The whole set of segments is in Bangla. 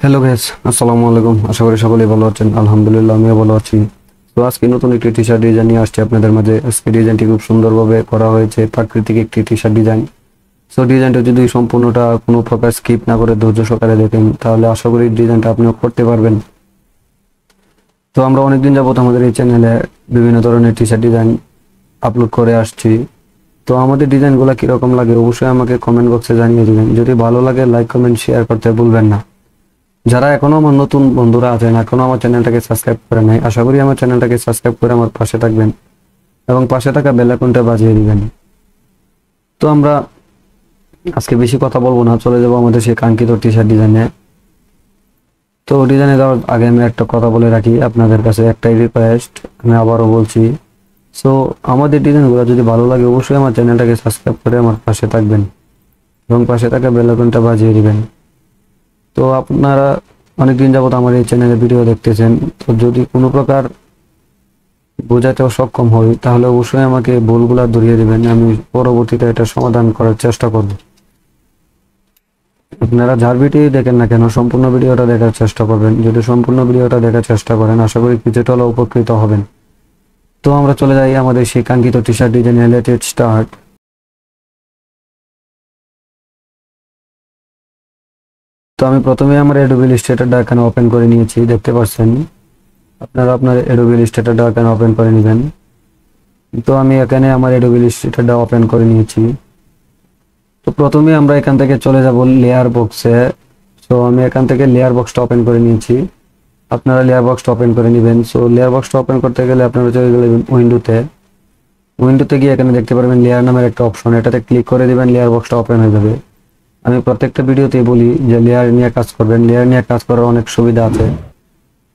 হ্যালো গাইস, আসসালামু আলাইকুম। আশা করি সকলেই ভালো আছেন। আলহামদুলিল্লাহ, আমিও ভালো আছি। তো আজকে নতুন একটি টি শার্ট ডিজাইন নিয়ে আসছি আপনাদের মাঝে। আজকে ডিজাইনটি খুব সুন্দরভাবে করা হয়েছে, প্রাকৃতিক একটি টি শার্ট ডিজাইন। সো ডিজাইনটা যদি সম্পূর্ণটা কোনো প্রকার স্কিপ না করে ধৈর্য সহকারে দেখেন, তাহলে আশা করি ডিজাইনটা আপনিও করতে পারবেন। তো আমরা অনেকদিন যাবত আমাদের এই চ্যানেলে বিভিন্ন ধরনের টি শার্ট ডিজাইন আপলোড করে আসছি। তো আমাদের ডিজাইনগুলো কীরকম লাগে অবশ্যই আমাকে কমেন্ট বক্সে জানিয়ে দেবেন। যদি ভালো লাগে লাইক কমেন্ট শেয়ার করতে ভুলবেন না। যারা এখনো আমার নতুন বন্ধুরা আছেন, এখনো আমার চ্যানেলটাকে সাবস্ক্রাইব করে নাই, আশা করি আমার চ্যানেলটাকে সাবস্ক্রাইব করে আমার পাশে থাকবেন এবং পাশে থাকা বেল আইকনটা বাজিয়ে দিবেন। তো আমরা আজকে বেশি কথা বলবো না, চলে যাবো আমাদের সেই কাঙ্ক্ষিত টি শার্ট ডিজাইনে। তো ডিজাইনে যাওয়ার আগে আমি একটা কথা বলে রাখি, আপনাদের কাছে একটাই রিকোয়েস্ট, আমি আবারও বলছি। সো আমাদের ডিজাইনগুলো যদি ভালো লাগে অবশ্যই আমার চ্যানেলটাকে সাবস্ক্রাইব করে আমার পাশে থাকবেন এবং পাশে থাকা বেল আইকনটা বাজিয়ে দিবেন। তো আপনারা অনেকদিন যাবত আমার এই চ্যানেলে ভিডিও দেখতেছেন, তো যদি কোনো প্রকার বোঝাতেও সক্ষম হই তাহলে অবশ্যই আমাকে ভুলগুলা ধরিয়ে দিবেন, আমি পরবর্তীতে এটা সমাধান করার চেষ্টা করব। আপনারা যার ভিডিও দেখেন না কেন সম্পূর্ণ ভিডিওটা দেখার চেষ্টা করবেন। যদি সম্পূর্ণ ভিডিওটা দেখার চেষ্টা করেন আশা করি কিছুটা হলেও উপকৃত হবেন। তো আমরা চলে যাই আমাদের সেই কাঙ্ক্ষিত T shirt design latest start. তো আমি প্রথমে আমার অ্যাডোবি ইলাস্ট্রেটরটা এখানে ওপেন করে নিয়েছি, দেখতে পাচ্ছেন। আপনারা আপনার অ্যাডোবি ইলাস্ট্রেটরটা এখানে ওপেন করে নেবেন। তো আমি এখানে আমার অ্যাডোবি ইলাস্ট্রেটরটা ওপেন করে নিয়েছি। তো প্রথমে আমরা এখান থেকে চলে যাব লেয়ার বক্সে। সো আমি এখান থেকে লেয়ার বক্সটা ওপেন করে নিয়েছি, আপনারা লেয়ার বক্সটা ওপেন করে নেবেন। সো লেয়ার বক্সটা ওপেন করতে গেলে আপনারা চলে যাবেন উইন্ডোতে গিয়ে এখানে দেখতে পারবেন লেয়ার নামের একটা অপশন, এটাতে ক্লিক করে দিবেন, লেয়ার বক্সটা ওপেন হয়ে যাবে। আমি প্রত্যেকটা ভিডিওতেই বলি যে লেয়ার নিয়ে কাজ করবেন, লেয়ার নিয়ে কাজ করার অনেক সুবিধা আছে।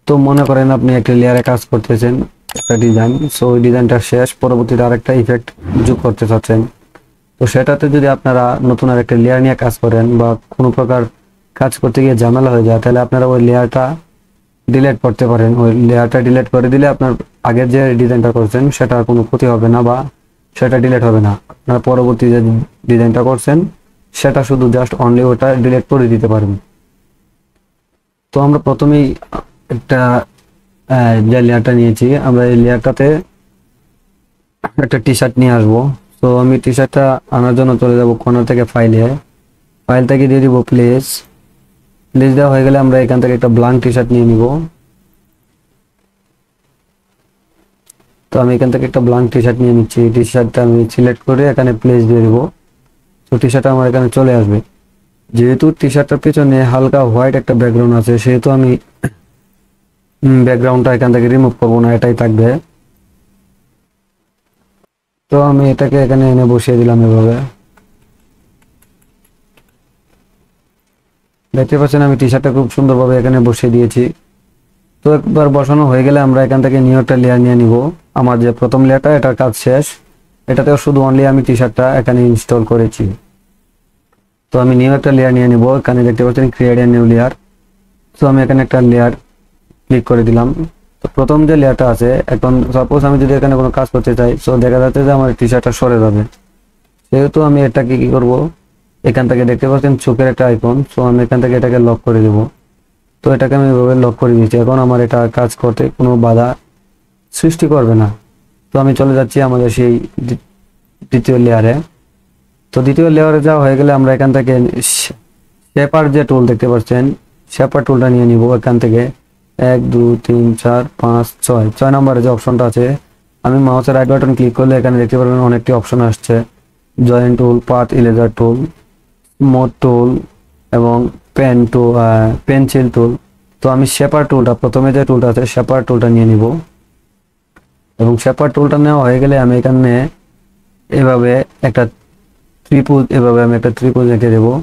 তো মনে করেন আপনি একটা লেয়ারে কাজ করতেছেন একটা ডিজাইন, সো ওই ডিজাইনটা শেষ, পরবর্তীতে আরেকটা ইফেক্ট যোগ করতে চাচ্ছেন। তো সেটাতে যদি আপনারা নতুন আরেকটা লেয়ার নিয়ে কাজ করেন বা কোনো প্রকার কাজ করতে গিয়ে ঝামেলা হয়ে যায়, তাহলে আপনারা ওই লেয়ারটা ডিলিট করতে পারেন। ওই লেয়ারটা ডিলিট করে দিলে আপনার আগের যে ডিজাইনটা করছেন সেটা কোনো ক্ষতি হবে না বা সেটা ডিলিট হবে না। আপনারা পরবর্তী যে ডিজাইনটা করছেন সেটা শুধু জাস্ট অনলি ওটা ডিলিট করে দিতে পারেন। তো আমরা প্রথমেই একটা যে লেয়ারটা নিয়েছি, আমরা এই লেয়ারটাতে একটা টি শার্ট নিয়ে আসবো। তো আমি টি শার্টটা আনার জন্য চলে যাব কর্নার থেকে ফাইল থেকে দিয়ে দিব প্লেস দেওয়া হয়ে গেলে আমরা এখান থেকে একটা ব্ল্যাঙ্ক টি শার্ট নিয়ে নিব। তো আমি এখান থেকে একটা ব্ল্যাঙ্ক টি শার্ট নিয়ে নিচ্ছি, টি শার্টটা আমি সিলেক্ট করে এখানে প্লেস দিয়ে দিব। তো টি শার্টটা আমার এখানে চলে আসবে। যেহেতু টি শার্টটার পিছনে হালকা হোয়াইট একটা ব্যাকগ্রাউন্ড আছে, সেহেতু আমি ব্যাকগ্রাউন্ডটা এখান থেকে রিমুভ করবো না, এটাই থাকবে। তো আমি এটাকে এখানে এনে বসিয়ে দিলাম এভাবে। দেখতে পাচ্ছেন আমি টি শার্টটা খুব সুন্দরভাবে এখানে বসিয়ে দিয়েছি। তো একবার বসানো হয়ে গেলে আমরা এখান থেকে নিউ একটা লেয়ার নিয়ে নিব। আমার যে প্রথম লেয়ারটা এটার কাজ শেষ, এটাতেও শুধু অনলি আমি টি শার্টটা এখানে ইনস্টল করেছি। তো আমি নিউ একটা লেয়ার নিয়ে নিব, এখানে দেখতে পাচ্ছেন ক্রিয়েট এ নিউ লেয়ার। তো আমি এখানে একটা লেয়ার ক্লিক করে দিলাম। তো প্রথম যে লেয়ারটা আছে, এখন সাপোজ আমি যদি এখানে কোনো কাজ করতে চাই, সো দেখা যাচ্ছে যে আমার টি শার্টটা সরে যাবে। সেহেতু আমি এটাকে কি করব, এখান থেকে দেখতে পাচ্ছেন চোখের একটা আইকন, সো আমি এখান থেকে এটাকে লক করে দেব। তো এটাকে আমি এভাবে লক করে দিয়েছি, এখন আমার এটা কাজ করতে কোনো বাধা সৃষ্টি করবে না। তো আমি চলে যাচ্ছি আমাদের সেই দ্বিতীয় লেয়ারে। তো দ্বিতীয় লেয়ারে যাওয়া হয়ে গেলে আমরা এখান থেকে শেপার যে টুল দেখতে পাচ্ছেন, শেপার টুলটা নিয়ে নিব। এখান থেকে 1 2 3 4 5 6 নম্বরে যে অপশনটা আছে, আমি মাউসের রাইট বাটন ক্লিক করলে এখানে দেখতে পারবেন অনেকটি অপশন আসছে, জয়েন্ট টুল, পাথ ইরেজার টুল, মোড টুল এবং পেন্সিল টুল। তো আমি শেপার টুলটা, প্রথমে যে টুলটা আছে শেপার টুলটা নিয়ে নিব এবং শেপার টুলটা নেওয়া হয়ে গেলে আমি এখানে এভাবে একটা ত্রিভুজ এঁকে দেবো।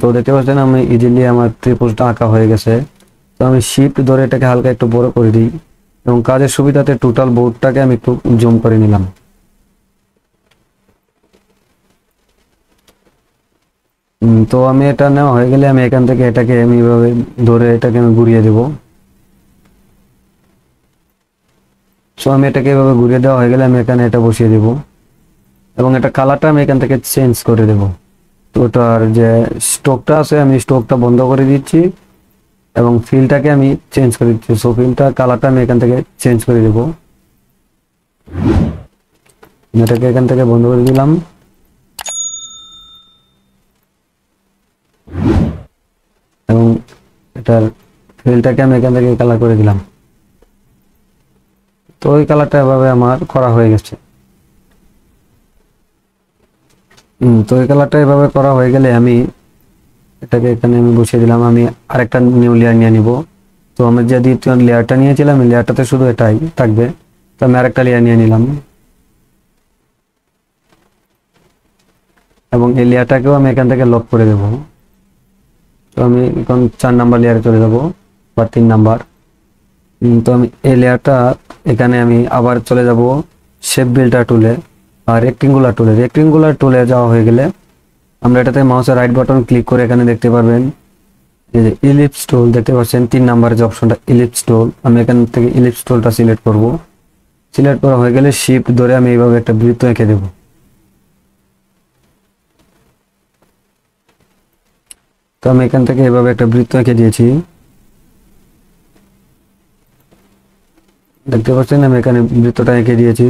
তো দেখতে পাচ্ছেন আমি ইজিলি আমার ত্রিভুজটা আঁকা হয়ে গেছে। তো আমি শিফট ধরে এটাকে হালকা একটু বড় করে দিই এবং কাজের সুবিধাতে টোটাল বোর্ডটাকে আমি একটু জুম করে নিলাম। তো আমি এটা নেওয়া হয়ে গেলে আমি এখান থেকে এটাকে আমি এভাবে ধরে এটাকে আমি ঘুরিয়ে দেব। সো আমি এটাকে এভাবে ঘুরিয়ে দেওয়া হয়ে গেলে আমি এখানে এটা বসিয়ে দেব এবং এটা কালারটা আমি এখান থেকে চেঞ্জ করে দেব। তো ওটার যে স্ট্রোকটা আছে আমি স্ট্রোকটা বন্ধ করে দিচ্ছি এবং ফিলটাকে আমি চেঞ্জ করে দিচ্ছি। সো ফিলটা কালারটা আমি এখান থেকে চেঞ্জ করে দেব। এটাকে এখান থেকে বন্ধ করে দিলাম এবং এটার ফিলটাকে আমি এখান থেকে কালার করে দিলাম। তো ওই কালারটা এভাবে আমার করা হয়ে গেছে। তো এই কালারটা এভাবে করা হয়ে গেলে আমি এটাকে এখানে আমি বসিয়ে দিলাম। আমি আরেকটা নিউ লেয়ার নিয়ে নিব। তো আমি যে দ্বিতীয় লেয়ারটা নিয়েছিলাম এই লেয়ারটাতে শুধু এটাই থাকবে। তো আমি আরেকটা লেয়ার নিয়ে নিলাম এবং এই লেয়ারটাকেও আমি এখান থেকে লক করে দেব। তো আমি এখন 4 নাম্বার লেয়ারে চলে যাব বা 3 নাম্বার। তো আমি এই লেয়ারটা এখানে আমি আবার চলে যাব শেপ বিল্ডার টুলে আর রেক্টেঙ্গুলার টুলে যাওয়া হয়ে গেলে আমরা এটাতে মাউসের রাইট বাটন ক্লিক করে এখানে দেখতে পারবেন এই যে ইলিপস টুল দেখতে পাচ্ছেন 3 নাম্বারের যে অপশনটা ইলিপস টুল। আমি এখান থেকে ইলিপস টুলটা সিলেক্ট করব। সিলেক্ট করা হয়ে গেলে শিফট ধরে আমি এইভাবে একটা বৃত্ত এঁকে দেব। তো আমি এখান থেকে এইভাবে একটা বৃত্ত এঁকে দিয়েছি, দেখতে পাচ্ছেন আমি এখানে বৃত্তটা এঁকে দিয়েছি।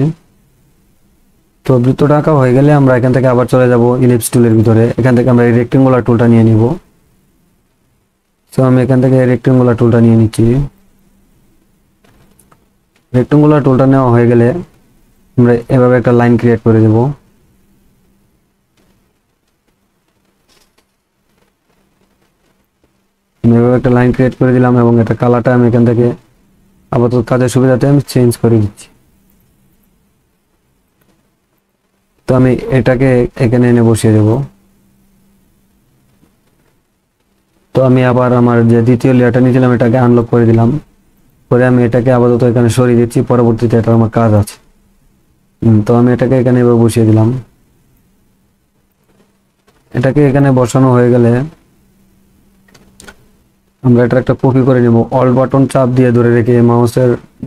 তো বৃত্তটা আঁকা হয়ে গেলে আমরা এখান থেকে আবার চলে যাব ইলিপস টুলের ভিতরে। এখান থেকে আমরা এই রেক্টেঙ্গুলার টুলটা নিয়ে নিব। তো আমি এখান থেকে রেক্টেঙ্গুলার টুলটা নিয়ে নিচ্ছি। রেক্টেঙ্গুলার টুলটা নেওয়া হয়ে গেলে আমরা এভাবে একটা লাইন ক্রিয়েট করে দেব। আমি এভাবে একটা লাইন ক্রিয়েট করে দিলাম এবং এটা কালারটা আমি এখান থেকে আপাতত কাজের সুবিধাতে আমি চেঞ্জ করে দিচ্ছি। তো আমি এটাকে এখানে এনে বসিয়ে দেব। তো আমি আবার আমার যে দ্বিতীয় লেয়ারটা নিয়েছিলাম এটাকে আনলক করে দিলাম, করে আমি এটাকে আপাতত এখানে সরিয়ে দিচ্ছি, পরবর্তীতে এটা আমার কাজ আছে। তো আমি এটাকে এখানে এবার বসিয়ে দিলাম। এটাকে এখানে বসানো হয়ে গেলে আমরা এটা একটা কপি করে নেব। অল্ট বাটন চাপ দিয়ে ধরে রেখে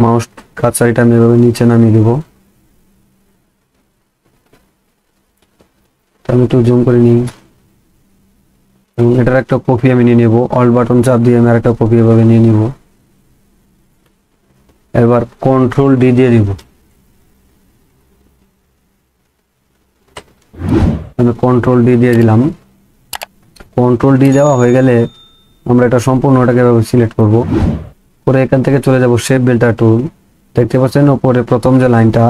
মাউস কার্সারটা আমি এভাবে নিচে নামিয়ে দেব। আমি একটু জুম করে নিই এবং এটার একটা কপি আমি নিয়ে নেব। অল্ট বাটন চাপ দিয়ে আমি আরেকটা কপি এভাবে নিয়ে নিব। এবার কন্ট্রোল ডি দিয়ে দিব। আমি কন্ট্রোল ডি দিয়ে দিলাম। কন্ট্রোল ডি দেওয়া হয়ে গেলে আমরা এটা সম্পূর্ণটাকে এভাবে সিলেক্ট করব, করে এখান থেকে চলে যাব শেপ বিল্ডার টুল। দেখতে পাচ্ছেন উপরে প্রথম যে লাইনটা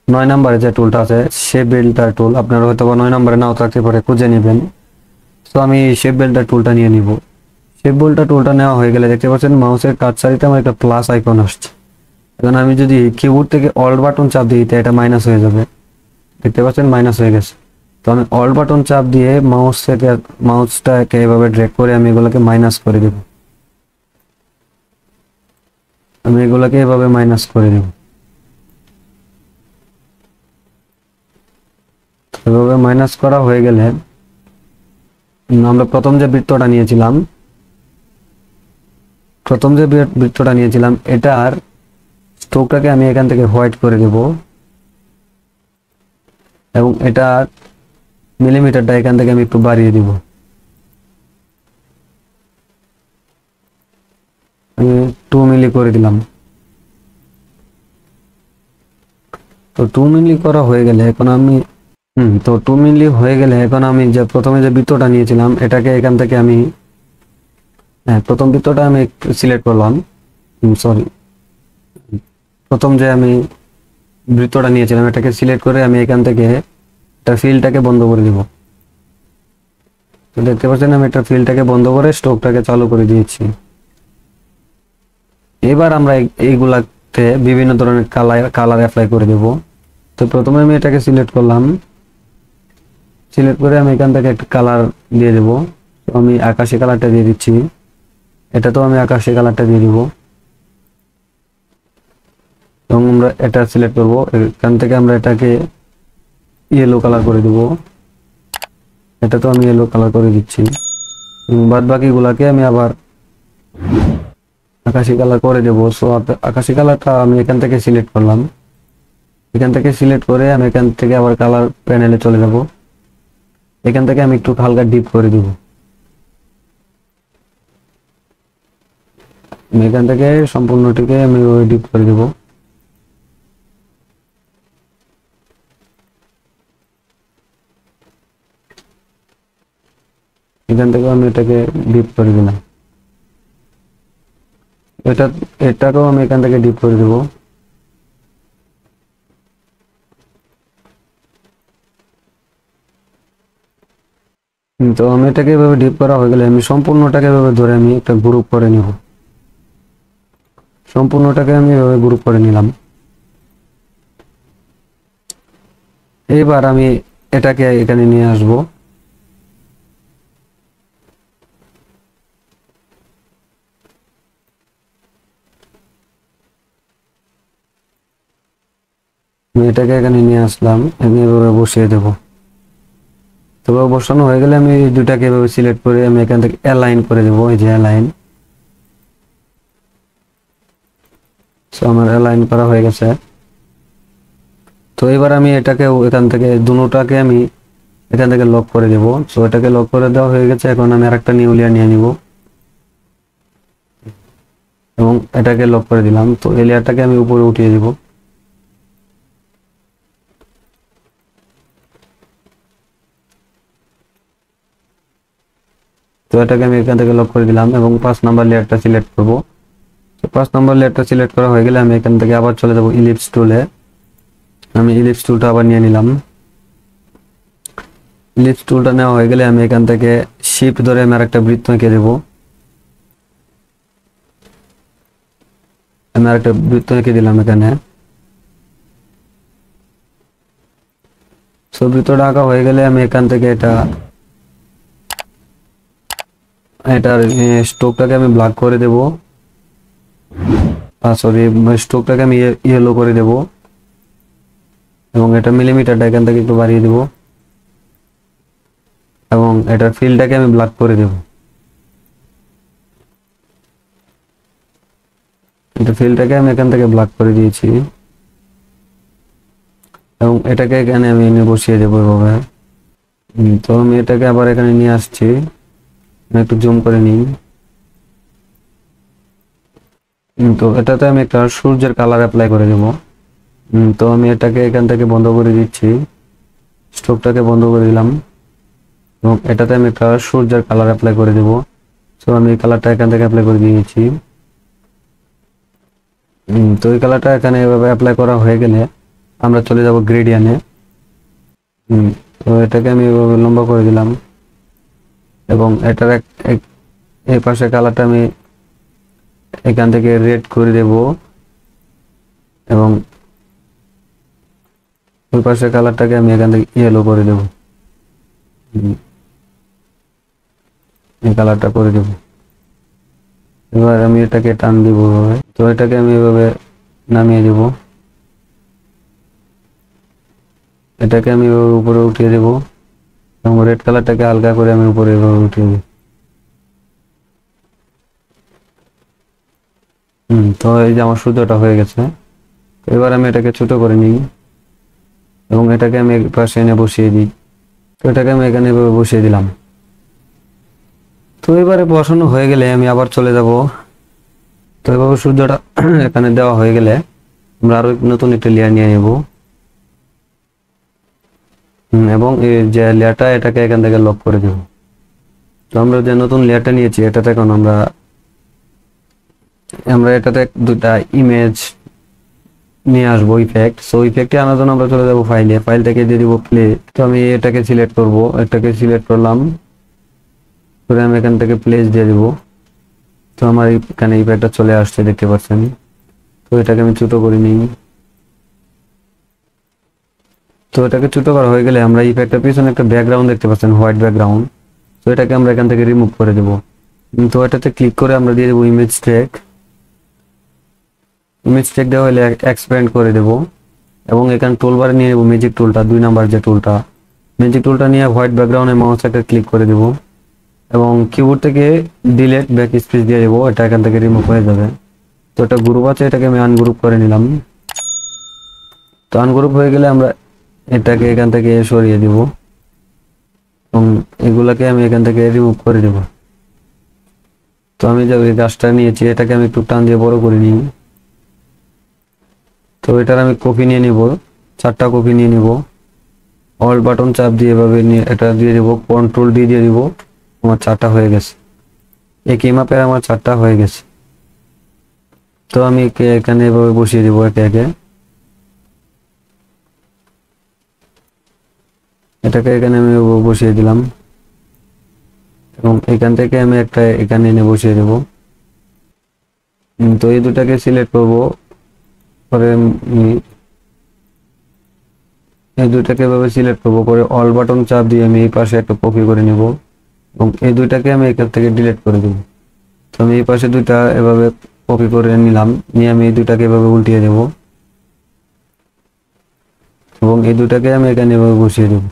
9 নম্বরে যে টুলটা আছে শেপ বিল্ডার টুল, আপনারা হয়তো 9 নম্বরে নাও থাকতে পারে, খুঁজে নেবেন। তো আমি শেপ বিল্ডার টুলটা নিয়ে নিব। শেপ বিল্ডার টুলটা নেওয়া হয়ে গেলে দেখতে পাচ্ছেন মাউসের কার্সারিতে আমার একটা প্লাস আইকন আসছে। এখন আমি যদি কিবোর্ড থেকে অল্ট বাটন চাপ দিই তো এটা মাইনাস হয়ে যাবে, দেখতে পাচ্ছেন মাইনাস হয়ে গেছে। তো আমি অল্ট বাটন চাপ দিয়ে মাউসটাকে এভাবে ড্র্যাগ করে আমি এগুলোকে মাইনাস করে দেব। আমি এগুলোকে এভাবে মাইনাস করে দেব। এভাবে মাইনাস করা হয়ে গেলে আমরা প্রথম যে বৃত্তটা নিয়েছিলাম এটার স্ট্রোকটাকে আমি এখান থেকে হোয়াইট করে দেব এবং এটার মিলিমিটারটা এখান থেকে আমি একটু বাড়িয়ে দিব। আমি 2 মিলি করে দিলাম। তো 2 মিলি করা হয়ে গেলে এখন আমি তো 2 মিলি হয়ে গেলে এখন আমি যে প্রথমে যে বৃত্তটা নিয়েছিলাম এটাকে এখান থেকে আমি প্রথম বৃত্তটা আমি সিলেক্ট করলাম। সরি, প্রথম যে আমি বৃত্তটা নিয়েছিলাম এটাকে সিলেক্ট করে আমি এখান থেকে এটা ফিলটাকে বন্ধ করে দিব। তো দেখতে পাচ্ছেন আমি এটা ফিলটাকে বন্ধ করে স্ট্রোকটাকে চালু করে দিয়েছি। এবার আমরা এইগুলাতে বিভিন্ন ধরনের কালার অ্যাপ্লাই করে দেব। তো প্রথমে আমি এটাকে সিলেক্ট করলাম, সিলেক্ট করে আমি এখান থেকে একটা কালার দিয়ে দেব। তো আমি আকাশি কালারটা দিয়ে দিচ্ছি। এটা তো আমি আকাশি কালারটা দিয়ে দিব এবং আমরা এটা সিলেক্ট করব। এখান থেকে আমরা এটাকে ইয়েলো কালার করে দেব। এটা তো আমি ইয়েলো কালার করে দিচ্ছি। বাদ বাকিগুলাকে আমি আবার আকাশি কালার করে দেব। সো আকাশি কালারটা আমি এখান থেকে সিলেক্ট করলাম, এখান থেকে সিলেক্ট করে আমি এখান থেকে আবার কালার প্যানেলে চলে যাব। এখান থেকে আমি একটু হালকা ডিপ করে দিব। আমি এখান থেকে সম্পূর্ণটিকে আমি ডিপ করে দেব। এখান থেকে আমি এটাকে ডিপ করে দিলাম। এটাকেও আমি এখান থেকে ডিপ করে দেব। তো আমি এটাকে এভাবে ডিপ করা হয়ে গেলে আমি সম্পূর্ণটাকে এভাবে ধরে আমি একটা গ্রুপ করে নিব। সম্পূর্ণটাকে আমি এভাবে গ্রুপ করে নিলাম। এবার আমি এটাকে এখানে নিয়ে আসব। আমি এটাকে এখানে নিয়ে আসলাম, আমি এভাবে বসিয়ে দেব। তবে বসানো হয়ে গেলে আমি এই দুটাকে এভাবে সিলেক্ট করে আমি এখান থেকে অ্যালাইন করে দেব। এই যে অ্যালাইন, সো আমার অ্যালাইন করা হয়ে গেছে। তো এবার আমি এটাকে এখান থেকে দুটোটাকে আমি এখান থেকে লক করে দেব। সো এটাকে লক করে দেওয়া হয়ে গেছে। এখন আমি আরেকটা নিউ লেয়ার নিয়ে নিব এবং এটাকে লক করে দিলাম। তো এই লেয়ারটাকে আমি উপরে উঠিয়ে দিব। তো এটাকে আমি এখান থেকে লক করে দিলাম এবং 5 নাম্বার লেয়ারটা সিলেক্ট করব। তো 5 নাম্বার লেয়ারটা সিলেক্ট করা হয়ে গেলে আমি এখান থেকে আবার চলে যাব ইলিপস টুলে। আমি ইলিপস টুলটা আবার নিয়ে নিলাম। ইলিপস টুলটা নেওয়া হয়ে গেলে আমি এখান থেকে শিফট ধরে আমি আরেকটা বৃত্ত এঁকে দেব। আমি আরেকটা বৃত্ত এঁকে দিলাম এখানে। সো বৃত্তটা আঁকা হয়ে গেলে আমি এখান থেকে এটার স্ট্রোকটাকে আমি ব্ল্যাক করে দেব। সরি, স্ট্রোকটাকে আমি ইয়েলো করে দেব এবং এটা মিলিমিটারটা এখান থেকে একটু বাড়িয়ে দেব এবং এটার ফিলটাকে আমি ব্ল্যাক করে দেব। এটা ফিলটাকে আমি এখান থেকে ব্ল্যাক করে দিয়েছি এবং এটাকে এখানে আমি এনে বসিয়ে দেবো এভাবে। তো আমি এটাকে আবার এখানে নিয়ে আসছি, একটু জুম করে নিই। তো এটাতে আমি একটা সূর্যের কালার অ্যাপ্লাই করে দেব। তো আমি এটাকে এখান থেকে বন্ধ করে দিচ্ছি, স্ট্রোকটাকে বন্ধ করে দিলাম এবং এটাতে আমি একটা সূর্যের কালার অ্যাপ্লাই করে দেব। তো আমি এই কালারটা এখান থেকে অ্যাপ্লাই করে দিয়েছি। তো এই কালারটা এখানে এভাবে অ্যাপ্লাই করা হয়ে গেলে আমরা চলে যাব গ্রেডিয়ানে। তো এটাকে আমি এভাবে লম্বা করে দিলাম এবং এটার এই পাশে কালারটা আমি এখান থেকে রেড করে দেব এবং ওই পাশে কালারটাকে আমি এখান থেকে ইয়েলো করে দেব। এই কালারটা করে দেব। এবার আমি এটাকে টান দিব এভাবে। তো এটাকে আমি এভাবে নামিয়ে দেব। এটাকে আমি উপরে উঠিয়ে দেব এবং রেড কালারটাকে হালকা করে আমি উপরে এভাবে উঠিয়ে দেব। তো এই যে আমার সূর্যটা হয়ে গেছে। এবার আমি এটাকে ছোট করে নিই এবং এটাকে আমি পাশে এনে বসিয়ে দিই। তো এটাকে আমি এখানে এভাবে বসিয়ে দিলাম। তো এবারে বসানো হয়ে গেলে আমি আবার চলে যাব। তো এভাবে সূর্যটা এখানে দেওয়া হয়ে গেলে আমরা আরো নতুন একটা লেয়ার নিয়ে নেব এবং এই যে লেয়ারটা এটাকে এখান থেকে লক করে দেব। তো আমরা যে নতুন লেয়ারটা নিয়েছি এটাতে এখন আমরা এটাতে দুটা ইমেজ নিয়ে আসবো ইফেক্ট। সো ইফেক্টে আনার জন্য আমরা চলে যাবো ফাইল থেকে দিয়ে দিব প্লে। তো আমি এটাকে সিলেক্ট করব, এটাকে সিলেক্ট করলাম করে আমি এখান থেকে প্লেস দিয়ে দিব। তো আমার এখানে ইফেক্টটা চলে আসছে, দেখতে পাচ্ছেন। তো এটাকে আমি ছোট করে নিই। তো এটাকে ছোট করা হয়ে গেলে আমরা ইফেক্টের পিছনে একটা ব্যাকগ্রাউন্ড দেখতে পাচ্ছেন, হোয়াইট ব্যাকগ্রাউন্ড। তো এটাকে আমরা এখান থেকে রিমুভ করে দেব। তো এটাতে ক্লিক করে আমরা দিয়ে দেবো ইমেজ ট্যাগ। ইমেজ ট্যাগ দেওয়া হলে এক্সপ্যান্ড করে দেব এবং এখানে টুলবারে নিয়ে নেব ম্যাজিক টুলটা, 2 নাম্বার যে টুলটা, ম্যাজিক টুলটা নিয়ে হোয়াইট ব্যাকগ্রাউন্ডে মাউসটাকে ক্লিক করে দেব এবং কিবোর্ড থেকে ডিলিট ব্যাক স্পেস দিয়ে দেবো। এটা এখান থেকে রিমুভ হয়ে যাবে। তো এটা গ্রুপ আছে, এটাকে আমি আনগ্রুপ করে নিলাম। তো আনগ্রুপ হয়ে গেলে আমরা এটাকে এখান থেকে সরিয়ে দিব এবং এগুলাকে আমি এখান থেকে রিমুভ করে দেব। তো আমি যে ওই গাছটা নিয়েছি এটাকে আমি একটু টান দিয়ে বড় করে নিই। তো এটার আমি কপি নিয়ে নিব, 4টা কপি নিয়ে নিব। অল বাটন চাপ দিয়ে এভাবে এটা দিয়ে দেব, কন্ট্রোল ডি দিয়ে দিব। আমার 4টা হয়ে গেছে, একই মাপের আমার 4টা হয়ে গেছে। তো আমি এখানে এভাবে বসিয়ে দিব একে একে। এটাকে এখানে আমি বসিয়ে দিলাম এবং এখান থেকে আমি একটা এখানে এনে বসিয়ে দেব। তো এই দুটাকে সিলেক্ট করব, পরে এই দুটাকে এভাবে সিলেক্ট করব, করে অল বাটন চাপ দিয়ে আমি এই পাশে একটা কপি করে নিব এবং এই দুইটাকে আমি এখান থেকে ডিলিট করে দেব। তো আমি এই পাশে দুইটা এভাবে কপি করে নিলাম, নিয়ে আমি এই দুটাকে এভাবে উল্টিয়ে দেব এবং এই দুটাকে আমি এখানে এভাবে বসিয়ে দেব।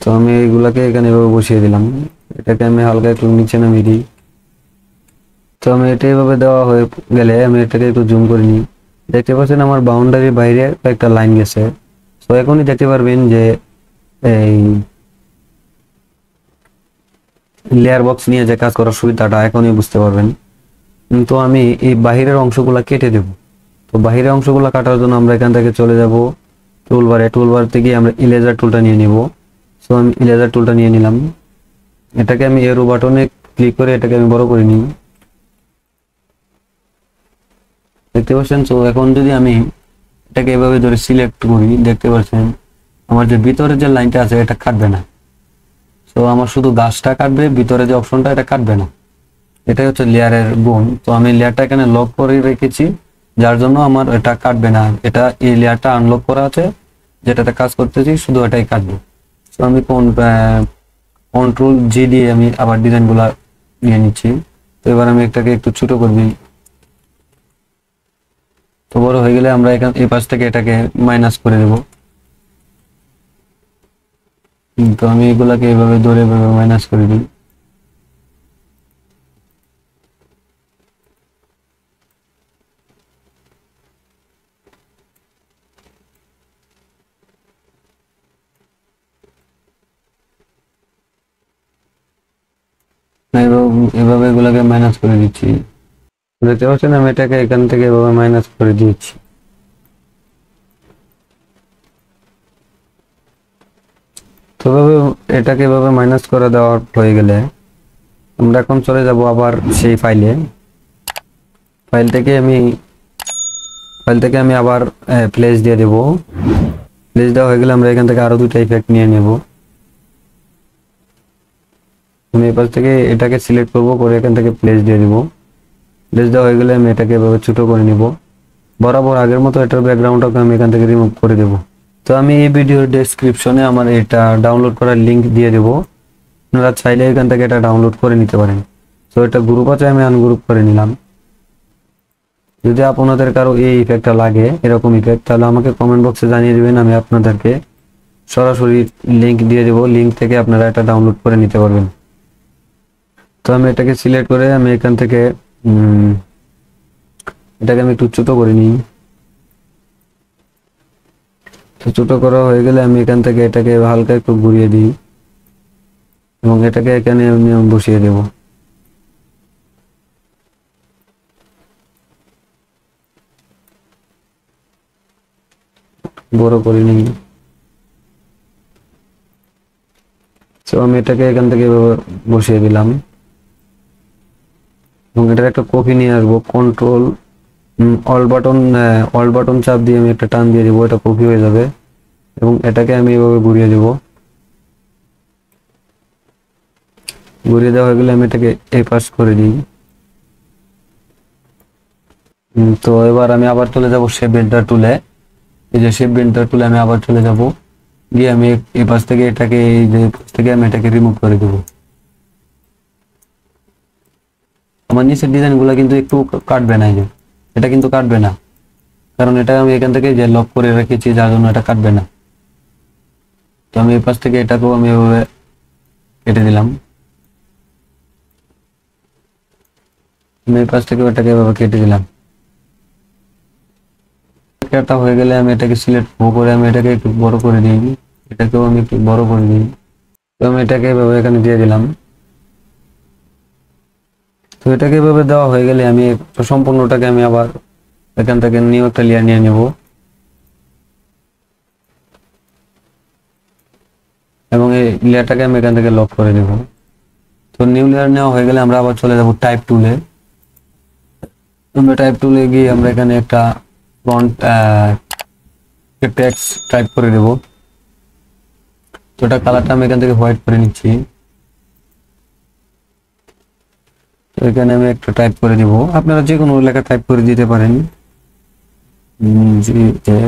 তো আমি এইগুলাকে এখানে এভাবে বসিয়ে দিলাম। এটাকে আমি হালকা একটু নিচে নামিয়ে দিই। তো আমি এটা এইভাবে দেওয়া হয়ে গেলে আমি এটাকে একটু জুম করে নিই। দেখতে পাচ্ছেন আমার বাউন্ডারির বাইরে একটা লাইন গেছে। তো এখনই দেখতে পারবেন যে এই লেয়ার বক্স নিয়ে যে কাজ করার সুবিধাটা এখনই বুঝতে পারবেন। তো আমি এই বাহিরের অংশগুলো কেটে দেব। তো বাহিরের অংশগুলো কাটার জন্য আমরা এখান থেকে চলে যাব টুলবারে, টুলবার থেকে আমরা ইরেজার টুলটা নিয়ে নিব। সো আমি ইরেজার টুলটা নিয়ে নিলাম, এটাকে আমি এরো বাটনে ক্লিক করে এটাকে আমি বড় করে নিই। দেখতে পাচ্ছেন। তো এখন যদি আমি এটাকে এভাবে ধরে সিলেক্ট করি, দেখতে পাচ্ছেন আমার যে ভিতরে যে লাইনটা আছে এটা কাটবে না। তো আমার শুধু গাছটা কাটবে, ভিতরে যে অপশনটা এটা কাটবে না। এটাই হচ্ছে লেয়ারের গুণ। তো আমি লেয়ারটা এখানে লক করে রেখেছি, যার জন্য আমার এটা কাটবে না। এটা এই লেয়ারটা আনলক করা আছে, যেটাতে কাজ করতেছি শুধু এটাই কাটবে। তো আমি কন্ট্রোল জি দিয়ে আমি আবার ডিজাইনগুলা নিয়ে নিচ্ছি। তো এবার আমি এটাকে একটু ছোট করে দিই। তো বড় হয়ে গেলে আমরা এখান এই পাশ থেকে এটাকে মাইনাস করে দেব। তো আমি এগুলাকে এইভাবে ধরে এভাবে মাইনাস করে দিই। এভাবে এগুলাকে মাইনাস করে দিচ্ছি। দেখতে পাচ্ছেন আমি এটাকে এখান থেকে এভাবে মাইনাস করে দিয়েছি। তো এটাকে এভাবে মাইনাস করে দেওয়া হয়ে গেলে আমরা এখন চলে যাব আবার সেই ফাইল থেকে আমি আবার প্লেস দিয়ে দেব। প্লেস দেওয়া হয়ে গেলে আমরা এখান থেকে আরো দুটো ইফেক্ট নিয়ে নেব। আমি এপাশ থেকে এটাকে সিলেক্ট করব, করে এখান থেকে প্লেস দিয়ে দিব। প্লেস দেওয়া হয়ে গেলে আমি এটাকে এভাবে ছোট করে নিব। বরাবর আগের মতো এটার ব্যাকগ্রাউন্ডটাকে আমি এখান থেকে রিমুভ করে দেব। তো আমি এই ভিডিওর ডেসক্রিপশনে আমার এটা ডাউনলোড করার লিংক দিয়ে দেব, আপনারা চাইলে এখান থেকে এটা ডাউনলোড করে নিতে পারেন। তো এটা গ্রুপ আছে, আমি আনগ্রুপ করে নিলাম। যদি আপনাদের কারো এই ইফেক্টটা লাগে, এরকম ইফেক্ট, তাহলে আমাকে কমেন্ট বক্সে জানিয়ে দেবেন, আমি আপনাদেরকে সরাসরি লিংক দিয়ে দেব। লিংক থেকে আপনারা এটা ডাউনলোড করে নিতে পারবেন। তো আমি এটাকে সিলেক্ট করে আমি এখান থেকে এটাকে আমি একটু ছোট করে নিই। তো ছোট করা হয়ে গেলে আমি এখান থেকে এটাকে হালকা একটু ঘুরিয়ে দিই এবং এটাকে এখানে আমি বসিয়ে দেব। বড় করে নিই। তো আমি এটাকে এখান থেকে বসিয়ে দিলাম এবং এটার একটা কপি নিয়ে আসবো। কন্ট্রোল অল বাটন চাপ দিয়ে আমি একটা টান দিয়ে দিব, এটা কপি হয়ে যাবে এবং এটাকে আমি এভাবে ঘুরিয়ে দেব। ঘুরিয়ে দেওয়া হয়ে গেলে আমি এটাকে এই পাশ করে দিই। তো এবার আমি আবার চলে যাব শেপ বেন্টার টুলে। এই যে শেপ বেন্টার টুলে আমি আবার চলে যাব, গিয়ে আমি এই পাশ থেকে এটাকে এই যে পাশ থেকে আমি এটাকে রিমুভ করে দেব। আমার নিচের ডিজাইন গুলা কিন্তু একটু কাটবে না, এই যে এটা কিন্তু কাটবে না, কারণ এটা আমি এখান থেকে যে লক করে রেখেছি, যার জন্য এটা কাটবে না। তো আমি এই পাশ থেকে এটাকেও আমি এভাবে কেটে দিলাম। আমি এই পাশ থেকে ওটাকে এভাবে কেটে দিলাম। কাটা হয়ে গেলে আমি এটাকে সিলেক্ট করে আমি এটাকে একটু বড় করে দিই, এটাকেও আমি একটু বড় করে দিই। তো আমি এটাকে এভাবে এখানে দিয়ে দিলাম। তো এটাকে এভাবে দেওয়া হয়ে গেলে আমি সম্পূর্ণটাকে আমি আবার এখান থেকে নিউ একটা লেয়ার নিয়ে নেব এবং এই লেয়ারটাকে আমি এখান থেকে লক করে দেব। তো নিউ লেয়ার নেওয়া হয়ে গেলে আমরা আবার চলে যাব টাইপ টুলে। আমরা টাইপ টুলে গিয়ে আমরা এখানে একটা ফন্ট টেক্সট টাইপ করে দেব। তো এটা কালারটা আমি এখান থেকে হোয়াইট করে নিচ্ছি। তো এখানে আমি একটা টাইপ করে দিব, আপনারা যে কোনো লেখা টাইপ করে দিতে পারেন। GALIFORNIA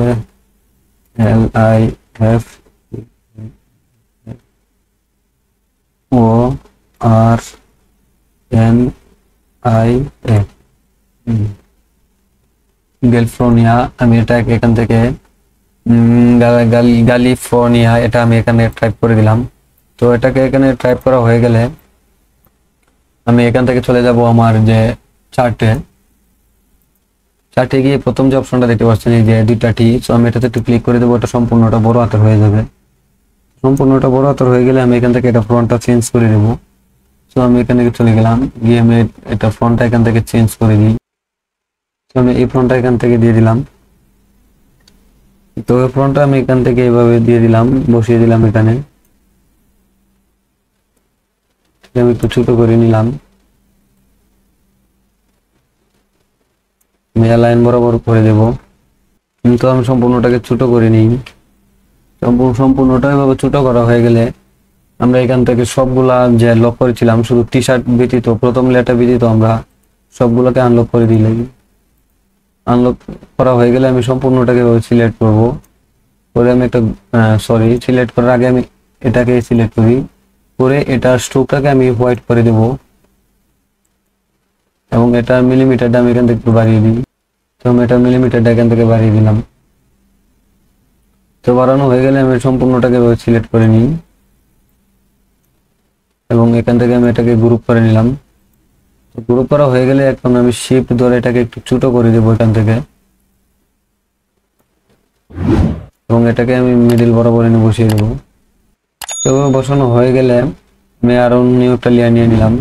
গ্যালিফোর্নিয়া, আমি এটা এখান থেকে গ্যালিফোর্নিয়া এটা আমি এখানে টাইপ করে দিলাম। তো এটাকে এখানে টাইপ করা হয়ে গেলে আমি এখান থেকে চলে যাব আমার যে চার্টে গিয়ে প্রথম যে অপশনটা দেখতে পাচ্ছেন এই যে দুইটা টি, সো আমি এটাতে একটু ক্লিক করে দেবো। এটা সম্পূর্ণটা বড় হাতের হয়ে যাবে। সম্পূর্ণটা বড় হাতের হয়ে গেলে আমি এখান থেকে এটা ফ্রন্টটা চেঞ্জ করে দেবো। সো আমি এখানে চলে গেলাম, গিয়ে আমি এটা ফ্রন্টটা এখান থেকে চেঞ্জ করে দিই। তো আমি এই ফ্রন্টটা এখান থেকে দিয়ে দিলাম। তো এই ফ্রন্টটা আমি এখান থেকে এইভাবে দিয়ে দিলাম, বসিয়ে দিলাম এখানে। আমি একটু ছোট করে নিলাম, লাইন বরাবর করে দেব। কিন্তু আমি সম্পূর্ণটাকে ছোট করে নিই। সম্পূর্ণটা এভাবে ছোট করা হয়ে গেলে আমরা এখান থেকে সবগুলা যে লক করেছিলাম শুধু টি শার্ট ব্যতীত, প্রথম লেয়ারটা ব্যতীত আমরা সবগুলোকে আনলক করে দিলে, আনলক করা হয়ে গেলে আমি সম্পূর্ণটাকে সিলেক্ট করব। করে আমি একটা সিলেক্ট করার আগে আমি এটাকে সিলেক্ট করি, করে এটার স্ট্রোকটাকে আমি হোয়াইট করে দেব এবং এটার মিলিমিটারটা আমি এখান থেকে একটু বাড়িয়ে দিই। তো আমি এটার মিলিমিটারটা এখান থেকে বাড়িয়ে দিলাম। তো বাড়ানো হয়ে গেলে আমি সম্পূর্ণটাকে সিলেক্ট করে নিই এবং এখান থেকে আমি এটাকে গ্রুপ করে নিলাম। তো গ্রুপ করা হয়ে গেলে এখন আমি শিফট ধরে এটাকে একটু ছোট করে দেবো এখান থেকে এবং এটাকে আমি মিডল বরাবর এনে বসিয়ে দেবো। তো বসানো হয়ে গেলে আমি আরো নিউ একটা লেয়ার নিয়ে নিলাম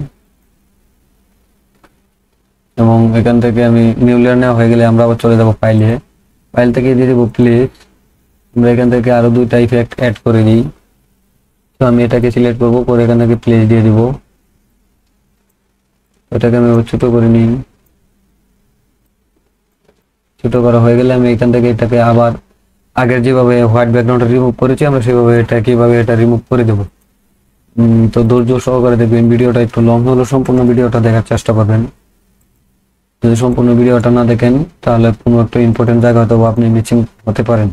এবং এখান থেকে আমি নিউ লেয়ার নেওয়া হয়ে গেলে আমরা আবার চলে যাব ফাইল থেকে দিয়ে দেবো প্লেস। আমরা এখান থেকে আরো দুইটা ইফেক্ট অ্যাড করে দিই। তো আমি এটাকে সিলেক্ট করবো, করে এখান থেকে প্লেস দিয়ে দিব। এটাকে আমি ছোট করে নিই। ছোট করা হয়ে গেলে আমি এখান থেকে এটাকে আবার আগের যেভাবে হোয়াইট ব্যাকগ্রাউন্ডটা রিমুভ করেছি আমরা সেভাবে এটা কিভাবে এটা রিমুভ করে দেব। তো ধৈর্য সহকারে দেখবেন, ভিডিওটা একটু লং হলেও সম্পূর্ণ ভিডিওটা দেখার চেষ্টা করবেন। যদি সম্পূর্ণ ভিডিওটা না দেখেন তাহলে কোনো একটা ইম্পর্টেন্ট জায়গা হয়তো আপনি মিসিং হতে পারেন,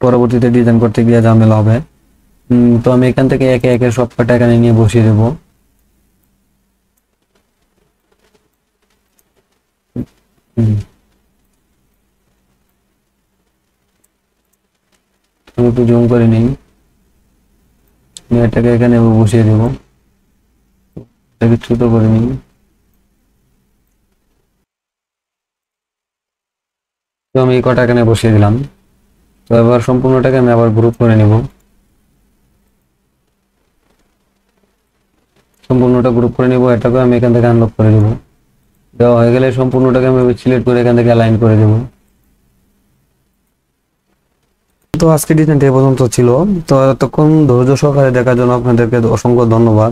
পরবর্তীতে ডিজাইন করতে গিয়ে ঝামেলা হবে। তো আমি এখান থেকে একে একে সব কটা এখানে নিয়ে বসিয়ে দেব। আমি একটু জুম করে নিই, এটাকে এখানে বসিয়ে দেব, এটাকে ছোট করে নিই। তো আমি এই কটা এখানে বসিয়ে দিলাম। তো এবার সম্পূর্ণটাকে আমি আবার গ্রুপ করে নেব। সম্পূর্ণটা গ্রুপ করে নেব, এটাকে আমি এখান থেকে আনলক করে দেবো। দেওয়া হয়ে গেলে সম্পূর্ণটাকে আমি সিলেক্ট করে এখান থেকে অ্যালাইন করে দেব। তো আজকে ডিজাইনটা এ পর্যন্ত ছিল। তো এতক্ষণ ধৈর্য সহকারে দেখার জন্য আপনাদেরকে অসংখ্য ধন্যবাদ।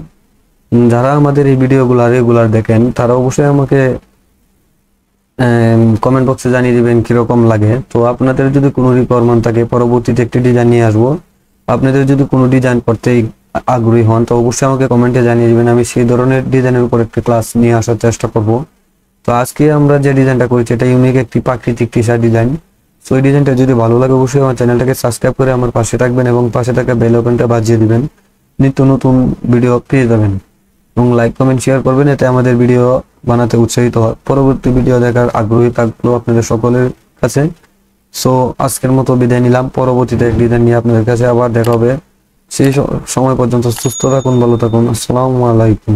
যারা আমাদের এই ভিডিওগুলো রেগুলার দেখেন তারা অবশ্যই আমাকে কমেন্ট বক্সে জানিয়ে দিবেন কিরকম লাগে। তো আপনাদের যদি কোনো রিকোয়ারমেন্ট থাকে পরবর্তীতে একটি ডিজাইন নিয়ে আসবো, আপনাদের যদি কোনো ডিজাইন করতে আগ্রহী হন তো অবশ্যই আমাকে কমেন্টে জানিয়ে দিবেন, আমি সেই ধরনের ডিজাইনের উপর একটি ক্লাস নিয়ে আসার চেষ্টা করব। তো আজকে আমরা যে ডিজাইনটা করেছি এটা ইউনিক একটি প্রাকৃতিক টি শার্ট ডিজাইন। সো এই ডিজাইনটা যদি ভালো লাগে অবশ্যই আমার চ্যানেলটাকে সাবস্ক্রাইব করে আমার পাশে থাকবেন এবং পাশে থাকা বেল আইকনটা বাজিয়ে দিবেন, নিত্য নতুন ভিডিও পেয়ে যাবেন এবং লাইক কমেন্ট শেয়ার করবেন, এতে আমাদের ভিডিও বানাতে উৎসাহিত হয়। পরবর্তী ভিডিও দেখার আগ্রহী থাকলো আপনাদের সকলের কাছে। সো আজকের মতো বিদায় নিলাম, পরবর্তীতে এক ডিজাইন নিয়ে আপনাদের কাছে আবার দেখা হবে। সেই সময় পর্যন্ত সুস্থ থাকুন, ভালো থাকুন। আসসালামু আলাইকুম।